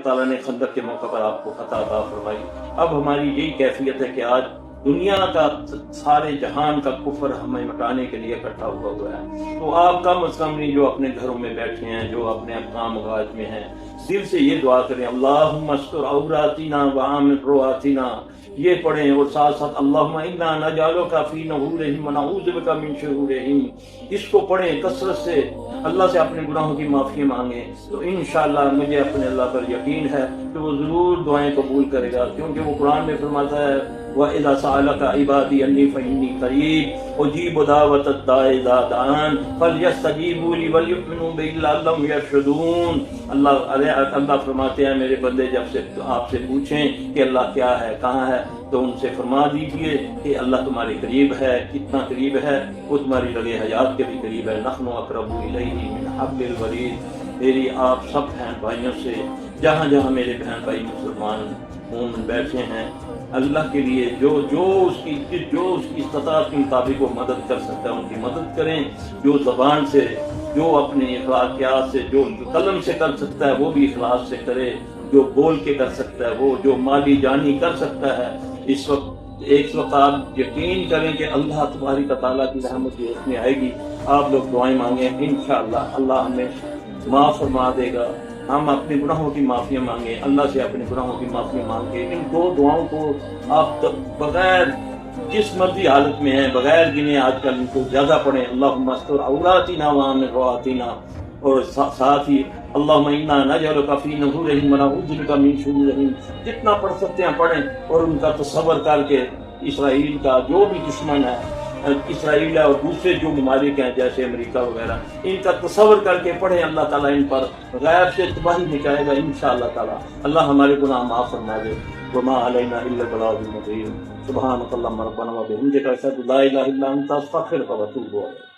تعالیٰ نے خندق کے موقع پر آپ کو فتح عطا فرمائی۔ اب ہماری یہی کیفیت ہے کہ آج دنیا کا سارے جہان کا کفر ہمیں مٹانے کے لیے اکٹھا ہوا ہے، تو آپ کم از کم نہیں جو اپنے گھروں میں بیٹھے ہیں، جو اپنے کام کاج میں ہیں، دل سے یہ دعا کریں اللہم استر عوراتنا وآمن رواتنا، یہ پڑھیں، اور ساتھ ساتھ اللہم انا نجعلک فی نحورہم ونعوذ بک من شرورہم، اس کو پڑھیں کثرت سے، اللہ سے اپنے گناہوں کی معافی مانگیں، تو انشاءاللہ مجھے اپنے اللہ پر یقین ہے کہ وہ ضرور دعائیں قبول کرے گا، کیونکہ وہ قرآن میں فرماتا ہے وَإِذَا سَأَلَكَ عِبَادِي عَنِّي فَإِنِّي قَرِيبٌ أُجِيبُ دَعْوَةَ الدَّاعِ إِذَا دَعَانِ فَلْيَسْتَجِيبُوا لِي وَلْيُؤْمِنُوا بِي لَعَلَّهُمْ يَرْشُدُونَ۔ اللہ فرماتے ہیں میرے بندے جب سے آپ سے پوچھیں کہ اللہ کیا ہے، کہاں ہے، تو ان سے فرما دیجئے کہ اللہ تمہارے قریب ہے، کتنا قریب ہے، وہ تمہاری رگ حیات کے بھی قریب ہے، نحن اقرب الیہ من حبل الورید۔ میری آپ سب بہن بھائیوں سے، جہاں جہاں میرے بہن بھائی مسلمان مومن بیٹھے ہیں، اللہ کے لیے جو اس کی استطاعت کے مطابق وہ مدد کر سکتا ہے ان کی مدد کریں، جو زبان سے، جو اپنے اخلاقیات سے، جو قلم سے کر سکتا ہے وہ بھی اخلاص سے کرے، جو بول کے کر سکتا ہے وہ، جو مالی جانی کر سکتا ہے۔ اس وقت آپ یقین کریں کہ اللہ تبارک و تعالیٰ کی رحمت جو اس میں آئے گی، آپ لوگ دعائیں مانگیں، انشاءاللہ اللہ ہمیں معاف فرما دے گا۔ ہم اپنے گناہوں کی معافی مانگیں، اللہ سے اپنے گناہوں کی معافی مانگ کے ان دو دعاؤں کو آپ بغیر جس مرضی حالت میں ہیں بغیر گنے آج کل ان کو زیادہ پڑھیں، اللہم استر عوراتنا وآمن رواتنا، اور ساتھ ہی اللہم انا نجعلک فی نحورہم ونعوذ بک من شرورہم، جتنا پڑھ سکتے ہیں پڑھیں، اور ان کا تصور کر کے اسرائیل کا جو بھی دشمن ہے، اسرائیل اور دوسرے جو ممالک ہیں جیسے امریکہ وغیرہ، ان کا تصور کر کے پڑھیں، اللہ تعالیٰ ان پر غیب سے تباہی مچائے گا انشاءاللہ تعالیٰ، اللہ ہمارے گناہ معاف فرما دے۔ وما علینا الا البلاغ المبین۔ سبحانک اللہم ربنا وبحمدک اشہد ان لا الہ الا انت استغفرک واتوب الیک۔